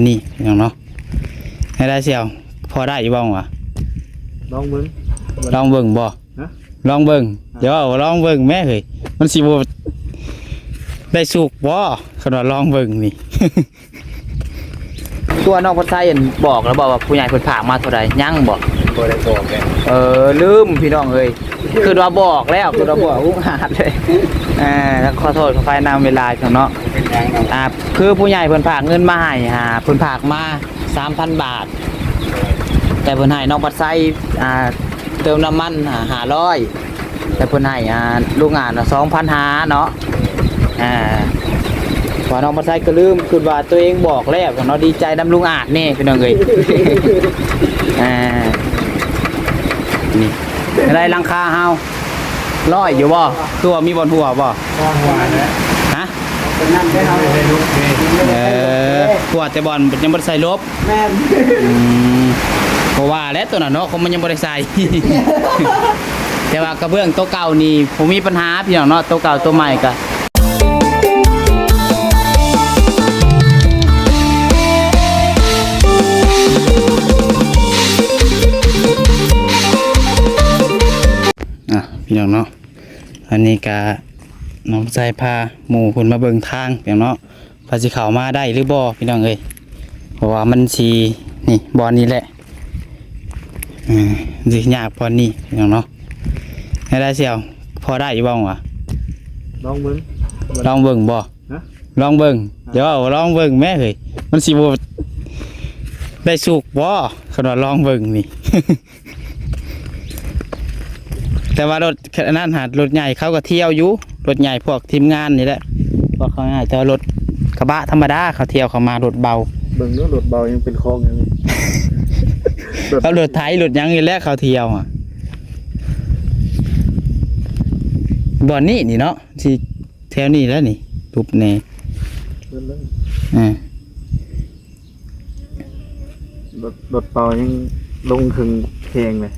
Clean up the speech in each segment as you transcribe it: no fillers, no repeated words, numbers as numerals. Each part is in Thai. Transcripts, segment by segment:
นี่อย่างเนาะให้ได้เสียวพอได้อยู่บ้างวะลองเบิ่งลองเบิ่งบ่ลองเบิ่งเดี๋ยวลองเบิ่งแม่เฮ้ยมันสิบ่ได้สุกบ่ขนาดลองเบิ่งนี่ ตัวน้องพัดไส้บอกแล้วบอกว่าผู้ใหญ่เพิ่นฝากมาเท่าใดยังบ่ได้บอกแกลืมพี่น้องเอ้ยคือว่าบอกแล้วคือว่าบอกอุ้งหาดเลยขอโทษขอไฟนำเวลาจังเนาะคือผู้ใหญ่เพิ่นฝากเงินมาให้เพิ่นฝากมา 3,000 บาทแต่เพิ่นให้น้องพัดไส้เติมน้ำมัน500แต่เพิ่นให้ลูกงาน2,500เนาะว่าน้องพัดไส้ก็ลืมคือว่าตัวเองบอกแล้วเนาะดีใจนำลุงอาจนี่พี่น้องเอ้ยนี่อะไรลังคาเฮาร้อยอยู่บ่ตัวมีบนหัวบ่หัวนะฮะเป็นนั่นได้เฮาได้ลูกหัวแต่บอลยังบ่ได้ใส่ลบแม่เพราะว่าแล้วตัวน่ะเนาะเขามันยังบ่ได้ใส่ แต่ว่ากระเบื้องตัวเก่านี่ผมมีปัญหาพี่น้องเนาะตัวเก่าตัวใหม่ก็พี่น้องเนาะอันนี้กะน้องใจพาหมู่คนมาเบิ่งทางพี่น้องเนาะพาสิเข้ามาได้หรือบ่พี่น้องเอ้ยเพราะว่ามันสินี่บ่อนี้แหละสิยากพอนี้พี่น้องเนาะให้ได้เสียวพอได้อยู่บ้างวะลองเบิ่งลองเบิ่งบ่ลองเบิ่งเดี๋ยวลองเบิ่งแม่เฮ้ยมันสิบ่ได้สุกบ่ขนาดลองเบิ่งนี่ แต่ว่ารถนั่นหารถใหญ่เขาก็เที่ยวอยู่รถใหญ่พวกทีมงานนี่แหละพวกเขาง่ายแต่รถกระบะธรรมดาเขาเที่ยวเขามารถเบาเบิ่งเนื้อรถเบายังเป็นคลองอย่างนี้ เขารถไถรถยังนี่แหละเขาเที่ยวบ่อนนี่นี่เนาะที่แถวนี้แล้วนี่ปุ๊บเน่รถเบายังลงถึงเพลงเลย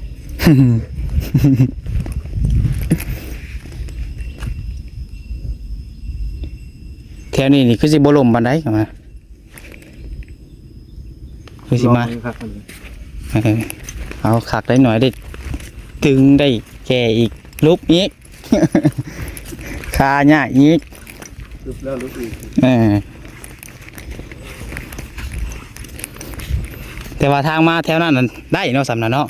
แถวนี้นี่คือสิบ่ลมปานใดกันมาคือสิมาเอาขักได้หน่อยได้ถึงได้แก่อีกลุกอีก คาหญ้าอีกลุกแล้วลุกอีกแต่ว่าทางมาแถวนั้นได้เนาะสำนักเนาะ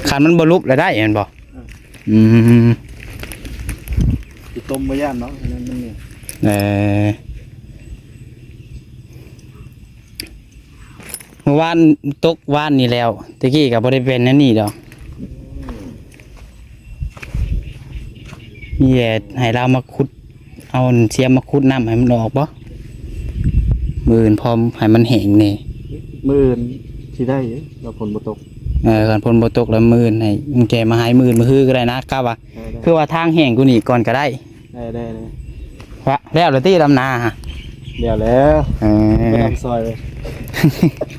คันมันบ่ลุกแล้วได้เห็นบ่ต้มไม่ย่านเนาะนั่นนี่เมื่อวานตกวานนี่แล้วตะกี้กับบริเวณนั่นนี่ดอกมีแต่ให้เรามาขุดเอาเสียมมาขุดน้ำให้มันออกบ่มือนพร้อมให้มันแห้งนี่มือนที่ได้เราผลบ่ตกก่อนผลบ่ตกแล้วมือนให้แกมาหายมือนมาฮือก็ได้นะก้าวว่าคือว่าทางแห้งกูนี่ก่อนก็ได้วะแล้วเลยที่ดำนาฮะเดี๋ยวแล้วไปทำซอยเลย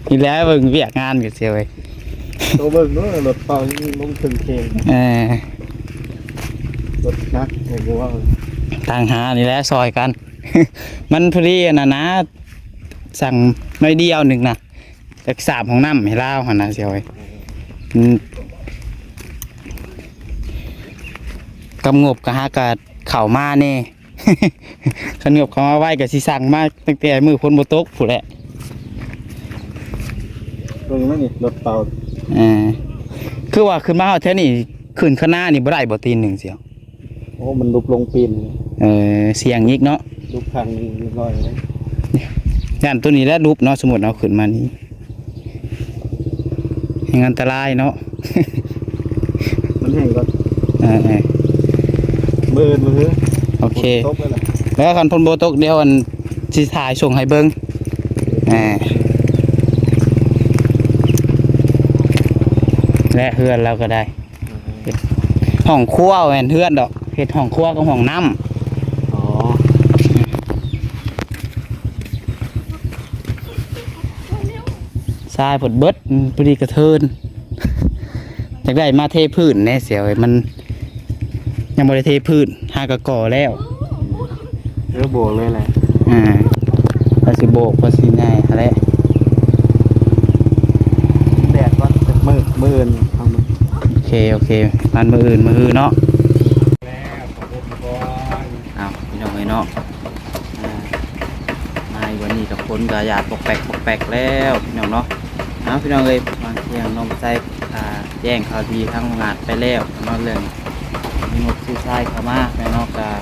นี่แล้วเบิ่งเวียกงานกันเสียเลยตัวเบิ่งเนาะรถเปล่านี่ลงถึงเพลงรถนักโอ้โหทางหานี่แหละซอยกัน มันพอดีนะสั่งน้อยเดียวหนึ่งนะแต่3ของน้ำให้เล่าหันนะเสียเลยกำงบกะฮะกะเข่ามาเน่ ขนบเขามาไหวกับสีสั่งมาตั้งแต่มือพ้นโบตกผู้แหละเบิ่งไหมนี่รถเปล่าคือว่าขึ้นมาเอาเท่านี้ขึ้นข้างหน้านี่บ่ได้บ่ตีนหนึ่งเสียวโอ้มันลุกลงปีนเสียงยิกเนาะลุกทางนี้ลอยเลยย่านตัวนี้แล้วรูปเนาะสมมุติเอาขึ้นมานี้ยังอันตรายเนาะ มันแห้งก่อนมือโอเคแล้วคันพ้นโบตกเดียวอันสิถ่ายส่งให้เบิ้งและเฮือนเราก็ได้ห้องครัวแอนเฮือนดอกเฮ็ดห้องครัวกับห้องน้ำทรายผดเบิดพอดีกระเทินอยากได้มาเทพื้นแน่เสียวมันยังไม่ได้เทพื้นหากระก่อแล้วโบกเลยแหละ ว่าสิโบกว่าสิง่ายอะไร แดดว่ามืออื่นเอามา โอเคมันมืออื่นเนาะ แล้วขอบคุณก่อน อ้าวพี่น้องเอ้ยเนาะมาอีกวันนี้กับคนกระยาดปกแปกแล้วพี่น้องเนาะเอาพี่น้องเอ้ยบางเที่ยงน้องใจแจ้งข่าวดีทั้งงานไปแล้วเนาะเรื่องมีงบซื้อทรายเข้ามาแม่เนาะกับ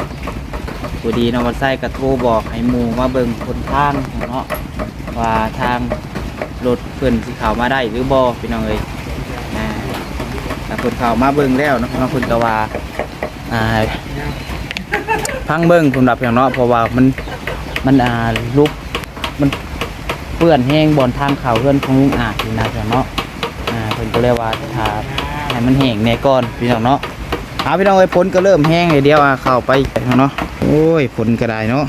ผู้ดีน้องวันไส้กระโทรบอกให้หมู่มาเบิ่งคนทางเนาะว่าทางรถเพิ่นสิเข้ามาได้หรือบ่พี่น้องเอ้ยแต่เพิ่นเข้ามาเบิ่งแล้วเนาะเพิ่นก็ว่าพังเบิ่งสำหรับอย่างเนาะเพราะว่ามันลุกมันเปื้อนแห้งบอนทางเขาเพื่อนของลุงอาจอยู่นะเนาะเพิ่นก็เลยว่าถ้าให้มันแห้งแน่ก่อนพี่น้องเนาะเอาพี่น้องไอ้ฝนก็เริ่มแห้งเลยเดียวเข้าไปเนาะโอ้ยฝนก็ได้เนาะ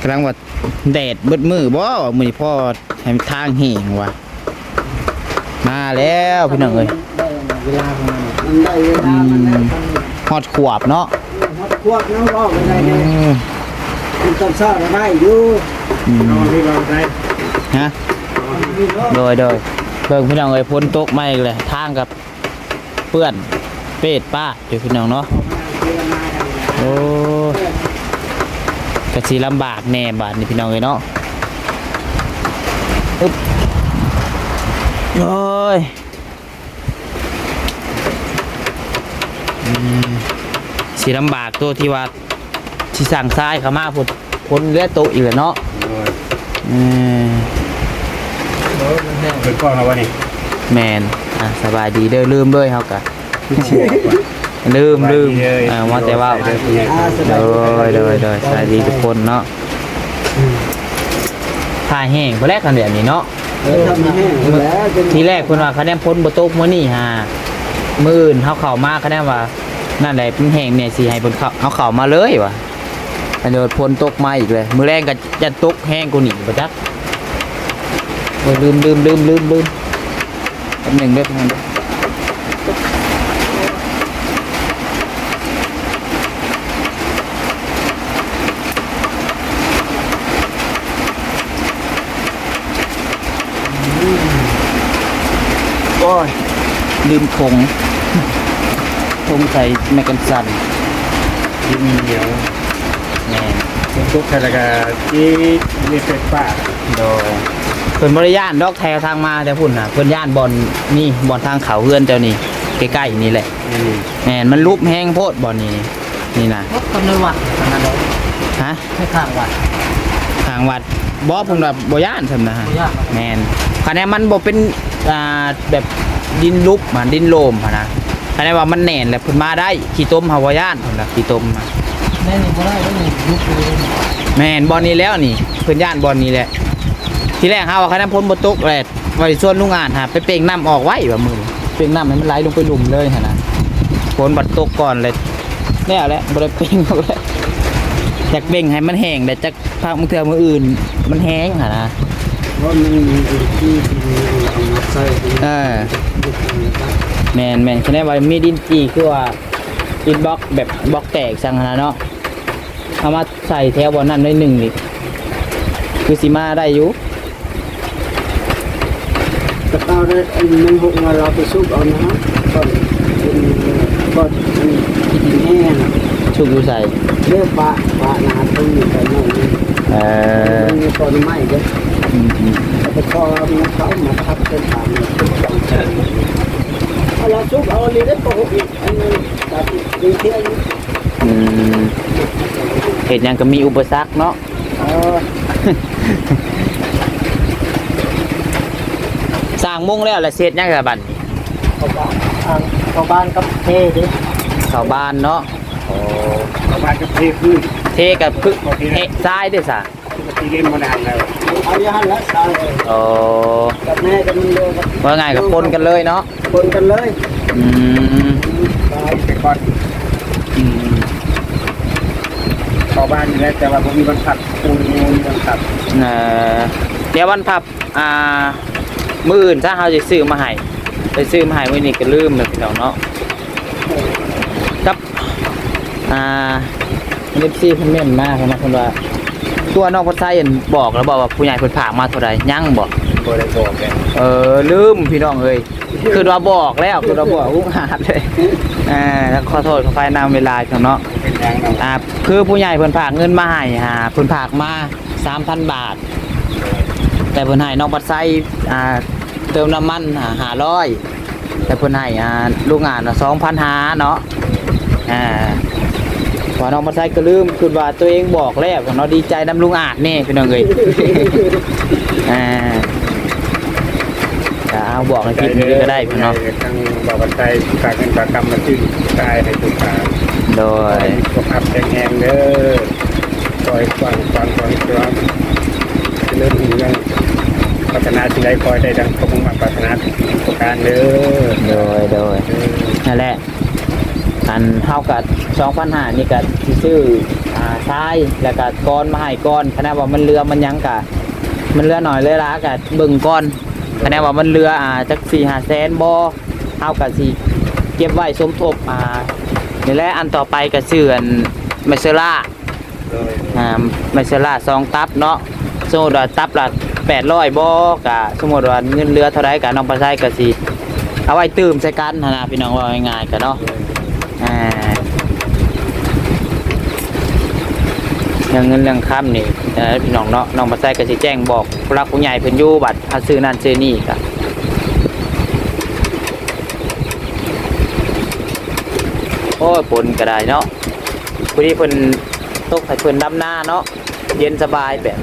กำลังว่าแดดเบิดมือบ่มื้อนี้พ่อให้ทางแห้งว่ะมาแล้วพี่น้องเอ้ย เวลาของมันได้เวลามันได้ ฮอดขวบเนาะ ฮอดพวกน้องรอบอะไรเนี่ยมันต้องซ่าได้อยู่นอนที่เราได้ ฮะโดยเบิ่งพี่น้องเอ้ยฝนตกมาอีกเลยทางกับเปื้อนเป็ดป้าอยู่พี่น้องเนาะโอ้กะสิลำบากแน่บาดนี่พี่น้องเอ้ยเนาะอึ๊บโอ้ยสิลำบากตัวที่ว่าสิสั่งทรายเข้ามาพ้นเลือดโตอีกแล้วเนาะเป็นก้อนแล้ววะนี่ แมนสบายดีเด้อลืมด้วยเฮากะลืมว่าแต่ว่าโดยสบายดีทุกคนเนาะผ้าแห้งบ่แรกกันแบบนี้เนาะทีแรกเพิ่นว่าคะแนนพ้นบ่ตกมื้อนี้มื้ออื่นเฮาเข้ามาคะแนนว่านั่นแหละมันแห้งเนี่ยสิให้เพิ่นเข้ามาเลยว่ะอันเดี๋ยวพ้นตกมาอีกเลยมื้อแรงก็จะตกแห้งกว่านี้บ่จักโอ้ยลืมแป๊บนึงเด้อเพิ่นโอ้ยลืมถุงใส่แมกกันสัน ที่มีเหนียว แม่น เป็นทุกข์อะไรกันที่มีเป็นป้า โดยเพิ่นบ่ได้ย่านดอกแถวทางมาแต่พุ่นน่ะเพิ่นย่านบ่อนนี่บ่อนทางเขาเฮือนเจ้านี่ใกล้ๆนี่แหละแม่นมันลุบแห้งโพดบ่อนนี่น่ะ คนในวัดทางนั้นเลย ฮะ ไม่ข้างวัด ทางวัดบ่เพิ่นว่าบ่ย่านซั่นนะฮะ บ่ย่าน แม่นคะแนนมันบ่เป็นแบบดินลุบมันดินโลมหั่นนะคะแนนว่ามันแน่นแหละเพิ่นมาได้ขี้ต้มเฮาบ่ย่านเพิ่นน่ะขี้ต้มน่ะ แม่นี่บ่ได้แล้วนี่ยุบเลย แม่นบ่อนนี้แล้วนี่เพิ่นย่านบ่อนนี้แหละทีแรกเฮาว่าคะแนนพ้นบ่ตกแหละว่าสิชวนลุงอ่านหาไปเป่งน้ำออกไว้ว่ามื้อเป่งน้ำให้มันไหลลงไปหลุมเลยหั่นน่ะฝนบัดตกก่อนเลยแล้วแหละบ่ได้เป่งออกแล้วอยากเป่งให้มันแห้งแต่จักพักมื้อเทื่อมื้ออื่นมันแห้งหั่นนะ เพราะมันมีที่เอามาใส่ แม่นคะแนนว่ามีดินจีคือว่าดินบล็อกแบบบล็อกแตกจังหั่นน่ะเนาะเอามาใส่แถวบ่อนั้นได้หนึ่งนี่คือสิมาได้อยู่ กระเป๋าได้มันหกมาเราไปซุกเอานะก่อนก่อนที่ดินแห้งนะ ชุบอยู่ใส่ เลือกปะนาตรงนี้ไปหน่อยนึง มีต้นไม้เยอะแต่พอมีเขามาทับเป็นทางเราซุกเอาเลยได้ปกติอันนี้แบบดีเที่ยง เหตุยังก็มีอุปสรรคเนาะสร้างมุ่งแล้วแหละเสร็จยังไงบัดนี้ เข้าบ้านกับเทดิ เข้าบ้านเนาะ เข้าบ้านกับเทคือ เทกับพึกเททรายด้วยซะ ที่เล่นมานานแล้วเอาอย่างนั้นแล้วตาย โอ้ กับแม่กันมันเลย ว่าไงกับปนกันเลยเนาะ คนกันเลย ตายไปก่อนเข้าบ้านอยู่แล้วแต่ว่าผมมีบรรทัดปูนมีบรรทัด เดี๋ยววันพับมื้ออื่นถ้าเฮาสิซื้อมาให้ไปซื้อมาให้มื้อนี้ก็ลืมแล้วพี่น้องเนาะกับเอฟซีเพิ่นเม่นมาเพิ่นว่า คือ ตัวน้องพัดไส้บอกแล้วบอกว่าผู้ใหญ่เพิ่นฝากมาเท่าใดยังบ่ บ่ได้บอกเลย ลืมพี่น้องเอ้ยคือว่าบอกแล้วคือว่าบอกอุ้งหาดเลยแล้วขอโทษขอไฟนำเวลาจังเนาะ เป็นยังเนาะ คือผู้ใหญ่เพิ่นฝากเงินมาให้เพิ่นฝากมา 3,000 บาท แต่เพิ่นให้น้องพัดไส้เติมน้ำมัน500แต่เพิ่นให้ลูกงาน2,500เนาะว่าน้องพัดไส้ก็ลืมคือว่าตัวเองบอกแล้วเนาะดีใจนำลุงอาจนี่พี่น้องเอ้ยเอาบอกในคลิปนี้ก็ได้พี่น้อง ทั้งบอกว่าใจฝากเงินฝากกรรมมาชื่อตายให้ทุกท่าน โดย สุขภาพแข็งแรงเด้อคอยฟังครับเริ่มถึงเรื่องพัฒนาสิ่งใดคอยได้ดังสมหวังปรารถนาทุกประการเด้อ โดยนั่นแหละเท่ากับ2,500นี่ก็สิซื้อทรายแล้วก็ก้อนมาให้ก้อนคะแนนว่ามันเรือมันยังกะมันเรือหน่อยเลยละกะเบิ่งก้อนคะแนนว่ามันเรือจัก4-5แสนบ่เท่ากับสิเก็บไว้สมทบนี่แหละอันต่อไปก็ซื้อไมเซล่าไมเซล่า2ตับเนาะสมมุติว่าตับละ800บ่กะสมมุติว่าเงินเรือเท่าใดกะน้องปลาไส้ก็สิเอาไว้ตื่มใส่กันนะพี่น้องว่าง่ายๆกันเนาะเรื่องเงินเรื่องค่ำนี่พี่น้องเนาะน้องปลาไส้ก็สิแจ้งบอกผู้รักผู้ใหญ่เพิ่นอยู่บัดซื้อนั่นซื้อนี่ก็โอ้ยฝนก็ได้เนาะพอดีเพิ่นตกให้เพิ่นดำนาเนาะเย็นสบายแบบ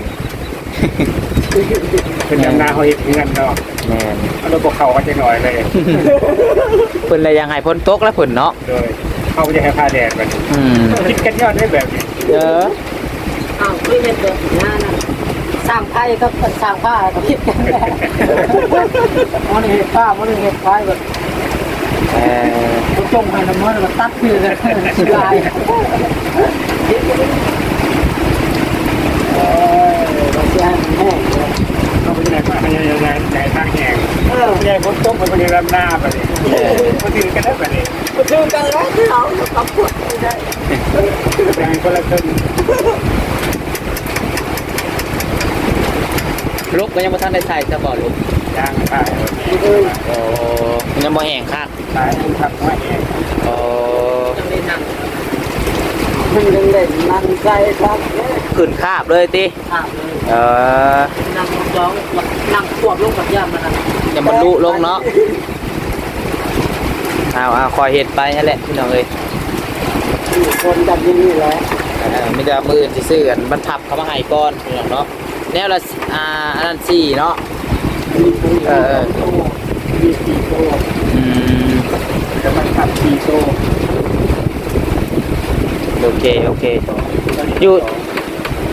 เป็นยำนาเขาเห็นเงินเนาะ แม่น เอาเราบอกเขาก็จะหน่อยเลย เพิ่นเลยยังให้พ้นตกแล้วเพิ่นเนาะ โดยเขาจะให้ผ้าแดดมันคิดกันยอดได้แบบนี้ ไม่เห็นแบบนั้นสร้างไพ่ก็สร้างผ้าก็คิดกันแหละมันเห็นผ้ามันเห็นไพ่แบบจงให้น้ำมันแบบตัดคือกันลายเราจะแห้ง เขาเป็นยังไงมายังไงใจทางแหงใหญ่บนโต๊ะมันเป็นลำหน้าแบบนี้มันถือกันได้แบบนี้ คือกันแล้วที่เราตบปวดได้ ยังคนละครึ่ง ลุกก็ยังบ่ทันได้ใส่จะบ่ลุก ยางตาย โอ้ยังบ่แห้งคัก ตายทับน้อยเอง โอ้ ต้องได้นั่งมันยังได้นั่งใจครับ ขึ้นคาบเลยติ ถามเลย นั่งร้องนั่งควบลงกับย่ามันนะ อย่ามันลุลงเนาะเอาคอยเฮ็ดไปนั่นแหละพี่น้องเอ้ย คนจับยังนี่แหละ มีแต่มื้ออื่นสิซื้อกันบรรทับเข้ามาให้ก่อนพี่น้องเนาะแนวละอันนั้น4เนาะ มีสี่โต๊ะ จะมันขับสี่โซ่ โอเคอ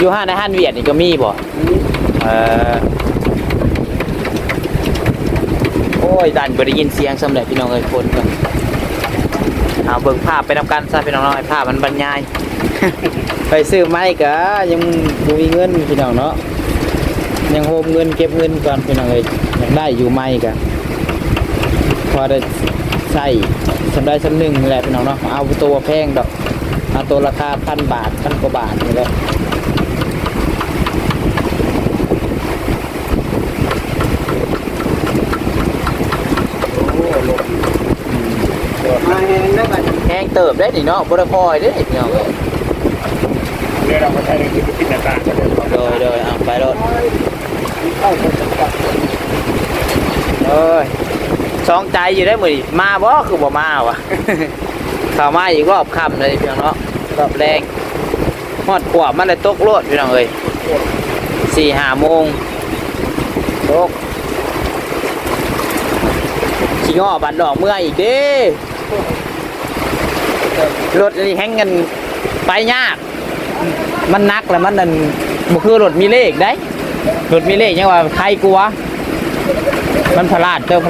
ยู่ห้างในห้างเวียดนี่ก็มีบ่โอ้ยดันบ่ได้ยินเสียงสำเร็จพี่น้องเอ้ยคนก็เอาเบิ่งภาพไปนำกันซะพี่น้องเนาะให้ภาพมันบรรยาย ไปซื้อไม้ก็ยังบ่มีเงินพี่น้องเนาะยังโฮมเงินเก็บเงินก่อนพี่น้องเอ้ยอยากได้อยู่ไม้ก็พอได้ใช้สำได้สำนึงนี่แหละพี่น้องเนาะเอาตัวแพงดอกเอาตัวราคา1,000 บาท1,000 กว่าบาทนี่แหละมาแห้งแล้วกัน แห้งเติบได้นี่เนาะบ่ได้พอยเด้พี่น้องเอ้ย เดี๋ยวเราก็ใช้ในที่พิจารณากันเลย โดยเอาไปรถ เข้าไปจับ เอ้ยสองใจอยู่ได้มื้อนี้มาบ่คือบ่มาวะ เข้ามาอีกรอบค่ำเลยพี่น้องเนาะรอบแรงฮอดขวบมันเลยตกโลดพี่น้องเอ้ย 4-5 โมงตกขี้ง้อบันดอกเมื่ออีกเด้รถนี่แฮงกันไปยากมันนักแล้วมันนั่นบ่คือรถมีเลขได้รถมีเลขยังว่าใครกลัวมันพลาดตื่น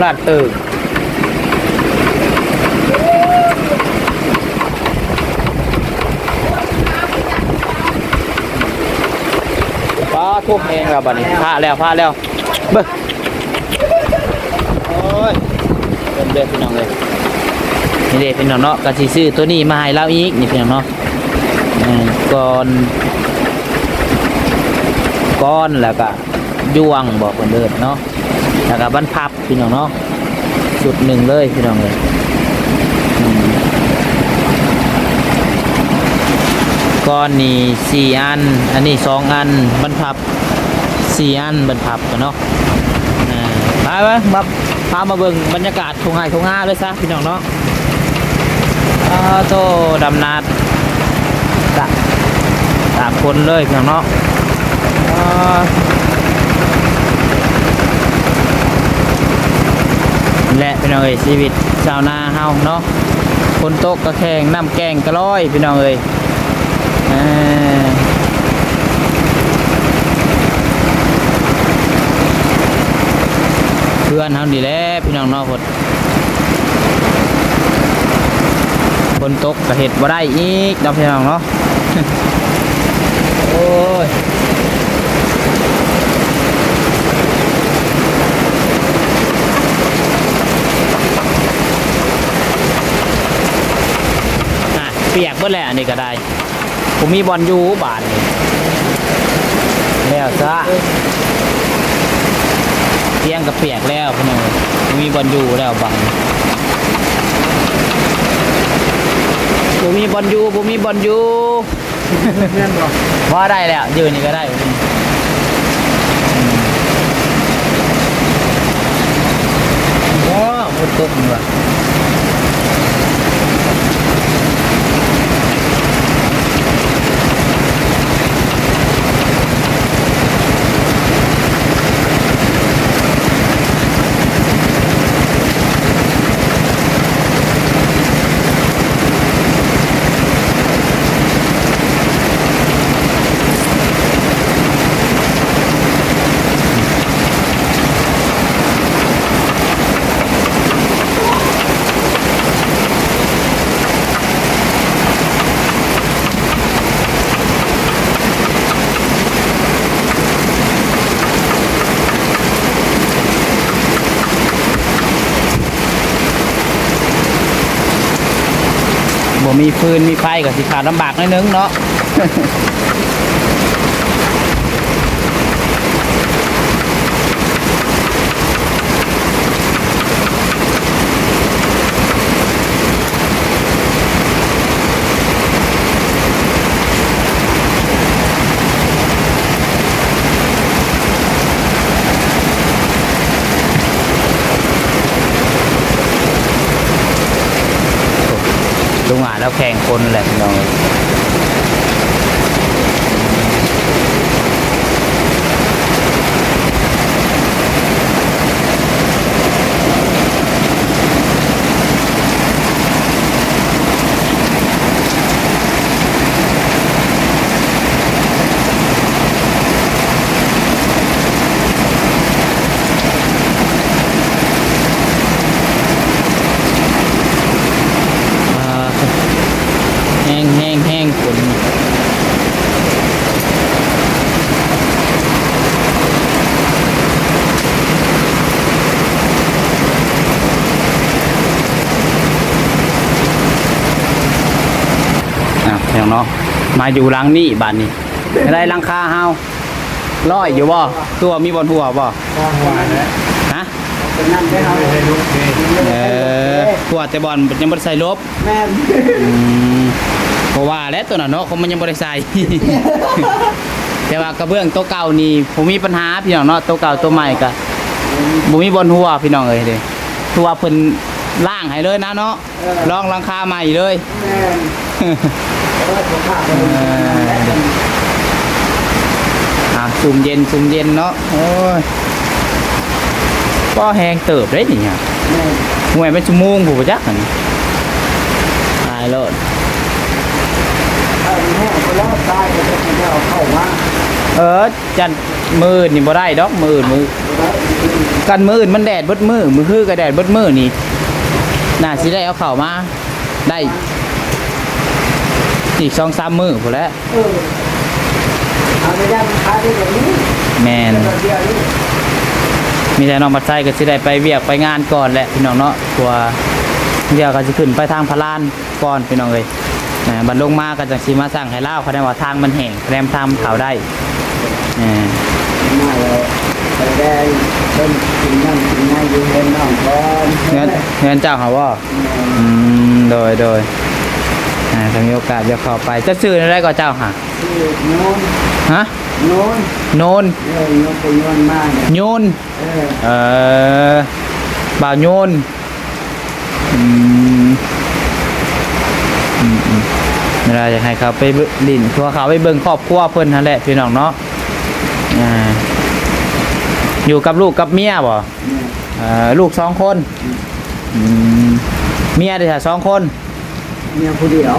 ป้าทุบเองแล้วบัดนี้พาแล้วเบิ่งโอ้ยเป็นเด็กพี่น้องเลยนี่เด็กพี่น้องเนาะก็สิซื้อตัวนี้มาให้เราอีกนี่พี่น้องเนาะก่อน ก้อนแล้วก็ยวงบอกคนเดินเนาะแล้วก็บรรพับพี่น้องเนาะจุดหนึ่งเลยพี่น้องเลยก้อนนี่4 อันอันนี้2 อันบรรพับ4 อันบรรพับกันเนาะไปมาพามาเบิ่งบรรยากาศทุ่งไร่ทุ่งนาเลยซะพี่น้องเนาะโตดำนาตากคนเลยพี่น้องเนาะและพี่น้องเอ้ยชีวิตชาวนาเฮาเนาะคนตกกระแข่งน้ำแกงกระร้อยพี่น้องเอ้ยเพื่อนเฮาดีแหล้วพี่น้องเนาะคนตกกระเห็ดบ่ได้อีกเนาะพี่น้องเนาะ โอ้ยเปียกเบิดแล้วอันนี้ก็ได้ผมมีบอลยูบาทนี่แล้วซะเตียงกับเปียกแล้วพี่น้องผมมีบอลยูแล้วบังผมมีบอลยูผมมีบอลยูว่าได้แล้วยืนนี่ก็ได้ว้าวหมดตุ๊กเลย บ่มีฟืนมีไฟก็สิขาดลำบากนิดนึงเนาะ ลุงหาแล้วแข่งคนแหละพี่น้องแห้งฝนอย่างเนาะมาอยู่หลังนี่บ้านนี้อะไรหลังคาเฮาร้อยอยู่บ่ตัวมีบนหัวบ่ฮะหัวแต่บอลยังบ่ได้ใส่ลบแม่เพราะว่าแล้วตัวน่ะเนาะเขามันยังบ่ได้ใส่ แต่ว่ากระเบื้องตัวเก่านี่ผมมีปัญหาพี่น้องเนาะตัวเก่าตัวใหม่ก็บ่มีบนหัวพี่น้องเอ้ยเด้ตัวเพิ่นล่างให้เลยนะเนาะลองหลังคาใหม่เลยซุ่มเย็นเนาะโอ้ยก็แห้งเติบได้นี่ฮะมวยเป็นชั่วโมงผู้ประจักษ์นี่ตายโลดจันมือนี่บ่ได้ดอกมือกันมือมันแดดเบิดมือคือก็แดดเบิดมือนี่น่าสิได้เอาเข้ามาได้อีก 2-3 มื้อพุ่นแหละแม่นมีแต่น้องบัดไส้ก็สิได้ไปเวียกไปงานก่อนแหละพี่น้องเนาะตัวเดี๋ยวก็สิขึ้นไปทางพะลานก่อนพี่น้องเอ้ยบัดลงมาก็จังสิมาสั่งให้ลาวเขาได้ว่าทางมันแห้งแรมทางเขาได้ มาเลยไปแดงเพิ่นกินนั่งกินนั่งอยู่เงินน้องก่อน เงินเจ้าหาว่าโดยถ้ามีโอกาสจะเข้าไปจะซื้ออะไรก็เจ้าหา ชื่อโน้น ฮะ โน้น โนน โน้นไปโน้นมากเนี่ย โยน เออ บ่าวโยนเวลาจะให้เขาไปดินทัวเขาไปเบิ่งครอบครัวเพิ่นนั่นแหละพี่น้องเนาะอยู่กับลูกกับเมียบ่ เนี่ย ลูก2 คนเมียได้แต่2 คน เมียผู้เดียว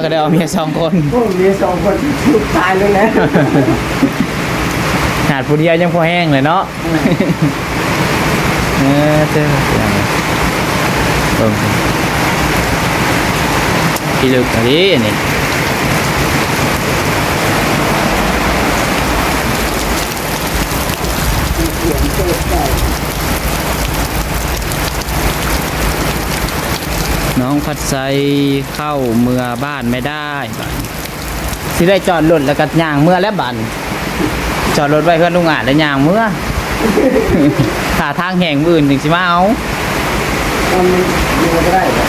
ก็ได้เอาเมีย2 คน พวกเมีย2 คนลูกตายเลยนะ หาดผู้เดียวยังพอแห้งเลยเนาะเจ้าพี่ลึกอันนี้นี่น้องพัดไซเข้าเมืองบ้านไม่ได้บัดสิได้จอดรถแล้วก็ย่างเมื่อแล้วบัดจอดรถไว้เพื่อนลุงอาจแล้วย่างเมื่อ ถ้าทางแห่งอื่นถึงสิมาเอา มันอยู่ก็ได้เหรอ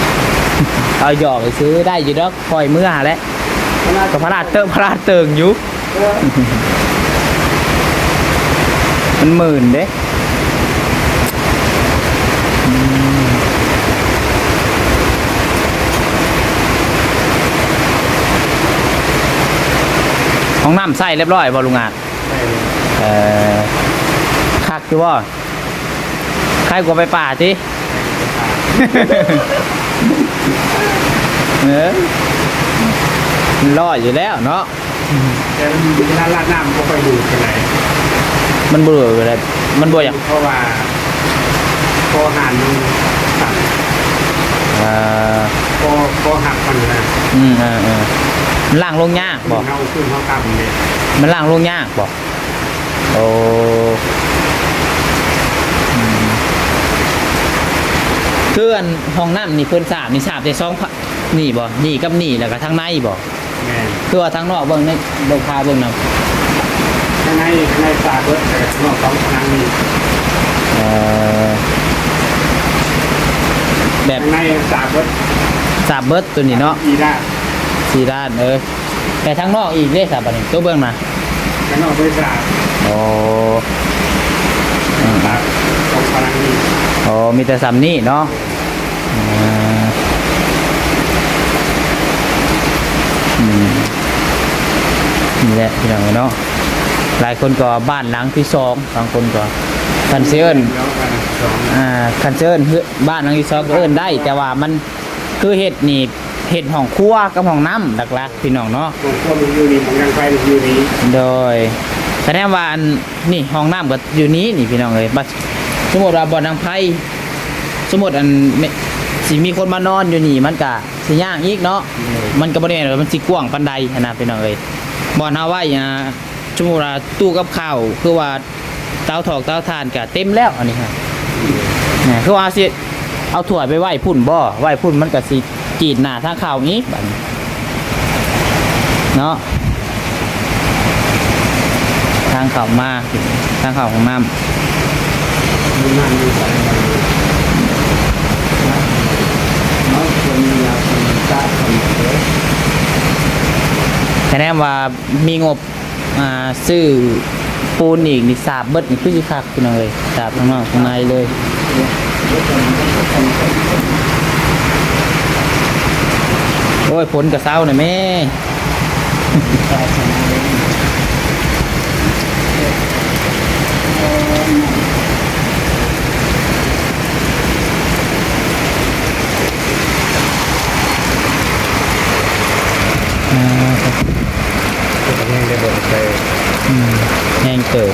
เอาหยอกไปซื้อได้อยู่ดอกคอยเมื่อแหล้วกับพระราชเติงอยู่ เออ มันหมื่นเด้ห้องน้ำใส่เรียบร้อยบ่ลุงอาจคักอยู่บ่ใครกลัวไปป่าจิ มันรอดอยู่แล้วเนาะ แต่เวลาลาดน้ำก็ไปดูกันไหน มันเบื่ออะไรมันเบื่ออย่าง เพราะว่าพอหันสั่งพอหักมันนะ มันล่างลงยากบอก เขาขึ้นเขากำเนี่ย มันล่างลงยากบอกโอ้เพื่อนห้องน้ำนี่เพื่อนสาบนี่สาบแต่2นี่บ่นี่กับนี่แล้วก็ทั้งในบ่ แม่ คือว่าทั้งนอกเบิ่งในเบิ่งพาเบิ่งนำ ข้างในสาดเบิร์ดแต่นอกสองทางนี้ แบบ ข้างในสาดเบิร์ด สาบเบิดตัวนี้เนาะ อีได้ สี่ด้านแต่ทั้งนอกอีกได้สาบอันนี้ตัวเบิ่งมา ข้างนอกด้วยสาด โอ้ สาดสองทางนี้ โอ้มีแต่ซ้ำนี่เนาะนี่แหละพี่น้องเนาะหลายคนก็บ้านหลังที่2บางคนก็คันเซิร์น แล้วกันสอง คันเซิร์นบ้านหลังที่2ก็เอิ้นได้ แต่ว่ามันคือเฮ็ดนี่เฮ็ดห้องครัวกับห้องน้ำหลักๆพี่น้องเนาะ ตัวพวกมันอยู่นี่มันยังไปอยู่นี่ โดยแสดงว่าอันนี่ห้องน้ำก็อยู่นี้นี่พี่น้องเลยบัดสมมติว่าบ่อนนางไพ่สมมติอันสิมีคนมานอนอยู่นี่มันก็สิยากอีกเนาะมันก็บ่ได้แม่นว่ามันสิกว้างปานใดหั้นนะพี่น้องเอ้ยบ่อนเฮาไว้สมมุติว่าตู้กับข้าวคือว่าเตาถอกเตาถ่านก็เต็มแล้วอันนี้ครับเนี่ยคือว่าสิเอาถ้วยไปไหว้พุ่นบ่ไหว้พุ่นมันก็สิจีดหน้าทางข้าวอีกบัดนี้เนาะทางเข้ามาทางเข้าของน้ำ มีน้ำมีใส่ น้องคนมียาคนตาคนเดียว แสดงว่ามีงบซื้อปูนอีกนี่สาบเบิดนี่คือสิคักพี่น้องเอ้ยสาบข้างนอกข้างในเลยโอ้ยฝนก็เศร้าหน่อยแม่ตัวแห้งได้บ่ใส่ แห้งเกิด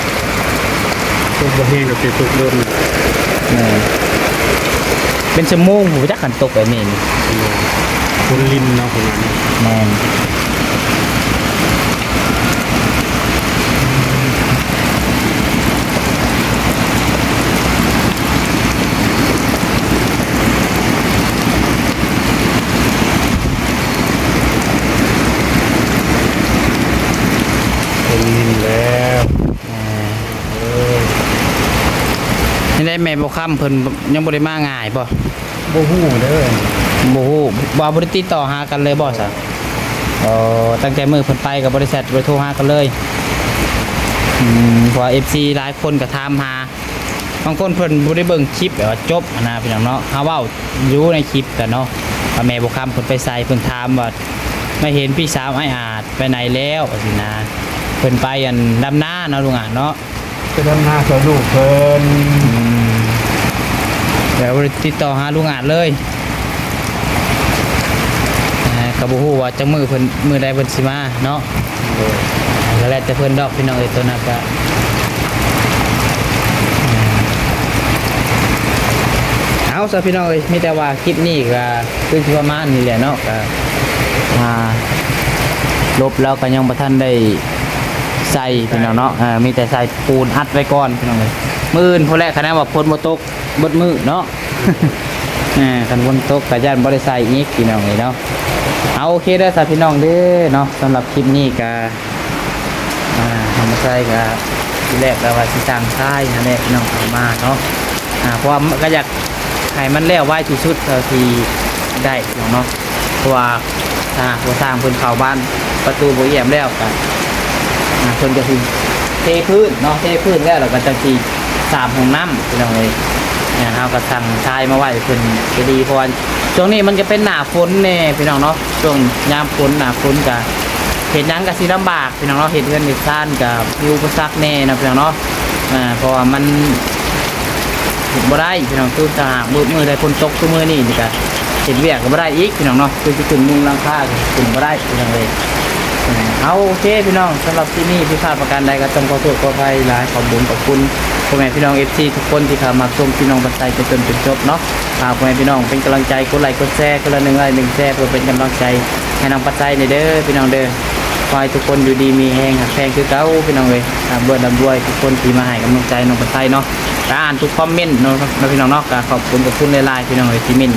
ตัวบ่แห้งก็ติดตุกโดน เป็นชั่วโมงผมจักขันตกแบบนี้นี่ คนลิ้นเนาะคนนั้น แม่น นี่ได้แม่บ่ค้ำเพิ่นยังบ่ได้มาง่ายบ่ บ่ฮู้เด้อ บ่ฮู้บ่ได้ติดต่อหากันเลยบ่ซะตั้งแต่มื้อเพิ่นไปกับบริษัทบ่โทรหากันเลยเพราะว่า FC หลายคนก็ถามหาบางคนเพิ่นบ่ได้เบิ่งคลิปแบบว่าจบนะพี่น้องเนาะเฮาเว้าอยู่ในคลิปกันเนาะว่าแม่บ่ค้ำเพิ่นไปใส่เพิ่นถามว่าไม่เห็นพี่สาวไอ้อาจไปไหนแล้วว่าสินะเพิ่นไปอันดำนาเนาะลุงอาจเนาะ ไปทำหน้าสอนลูกเพิ่น เดี๋ยวติดต่อหาลุงอาจเลยกับบูฮูว่าจะมือใดเพิ่นสิมาเนาะแล้วแต่เพิ่นดอกพี่น้องเอ้ยตัวนั้นก็เอาซะพี่น้องเอ้ยมีแต่ว่าคลิปนี้ก็คือสิประมาณนี้แหละเนาะก็ลบแล้วก็ยังบ่ทันได้ใส่พี่น้องเนาะมีแต่ใส่ปูนอัดไว้ก่อนพี่น้องเอ้ยมื้ออื่นพุ่นแหละคะแนนว่าฝนบ่ตกเบิดมื้อเนาะ คันฝนตกก็ย่านบ่ได้ใส่อีกพี่น้องเอ้ยเนาะเอาโอเคเด้อสาพี่น้องเด้อเนาะสำหรับคลิปนี้ก็ทำมาใส่ก็ที่แรกแล้วว่าสิสร้างค่ายนั่นแหละพี่น้องเอามาเนาะเพราะว่าก็อยากให้มันแล้วไว้ที่สุดเท่าที่ได้พี่น้องเนาะเพราะว่าถ้าบ่สร้างเพิ่นเข้าบ้านประตูบ่เอี่ยมแล้วก็เพิ่นก็สิเทพื้นเนาะเทพื้นแล้วก็จังสิสร้างห้องน้ำพี่น้องเอ้ยเฮาก็สั่งชายมาไว้เพิ่นจะดีเพราะว่าช่วงนี้มันจะเป็นหน้าฝนแน่พี่น้องเนาะช่วงยามฝนหน้าฝนก็เฮ็ดหยังก็สิลำบากพี่น้องเนาะเฮ็ดเรือนเฮ็ดซ่านก็มีอุปสรรคแน่นะพี่น้องเนาะเพราะว่ามันเฮ็ดบ่ได้พี่น้องคือถ้าหากมื้อใดฝนตกซุมื้อนี้นี่ก็เฮ็ดเวียกก็บ่ได้อีกพี่น้องเนาะคือสิขึ้นมุงหลังคาก็ขึ้นบ่ได้พี่น้องเอ้ยเอาโอเคพี่น้องสำหรับที่นี่ผิดพลาดประการใดก็ต้องขอโทษขออภัยหลายขอบคุณพ่อแม่พี่น้อง FC ทุกคนที่เข้ามาชมพี่น้องบัดไซจนจบเนาะพ่อแม่พี่น้องเป็นกำลังใจกดไลค์กดแชร์คนละ1 ไลค์ 1 แชร์เพื่อเป็นกำลังใจให้น้องบัดไซในเด้อพี่น้องเด้อขอให้ทุกคนอยู่ดีมีแฮงหักแพงคือเก่าพี่น้องเอ้ยเบิ่นดวยทุกคนที่มาให้กำลังใจน้องบัดไซเนาะก็อ่านทุกคอมเมนต์เนาะพี่น้องเนาะก็ขอบคุณหลายๆพี่น้องเอ้ยที่มิน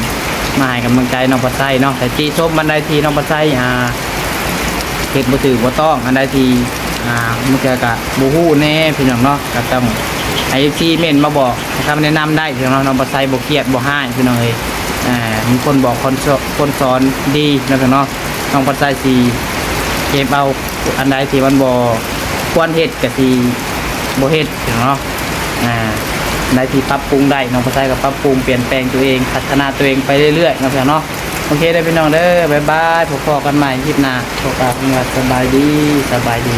มาให้กำลังใจน้องบัดไซเนาะแต่ที่ชมบันไดที่น้องบัดไซเฮ็ดบ่ถือบ่ต้องอันใดที่มันก็บ่ฮู้แน่พี่น้องเนาะก็ต้องให้ที่เม่นมาบอกนะครับแนะนำได้พี่น้องน้องบ่ใส่บ่เครียดบ่ให้พี่น้องเอ้ยมีคนบอกคนสอนดีนะพี่น้องน้องบ่ใส่สิเก็บเอาอันใดที่มันบ่ควรเฮ็ดก็สิบ่เฮ็ดพี่น้องเนาะอันใดที่ปรับปรุงได้น้องบ่ใส่ก็ปรับปรุงเปลี่ยนแปลงตัวเองพัฒนาตัวเองไปเรื่อยๆนะพี่น้องเนาะโอเคได้พี่น้องเด้อบ๊ายบายพบกันใหม่คลิปหน้าพบกันสบายดี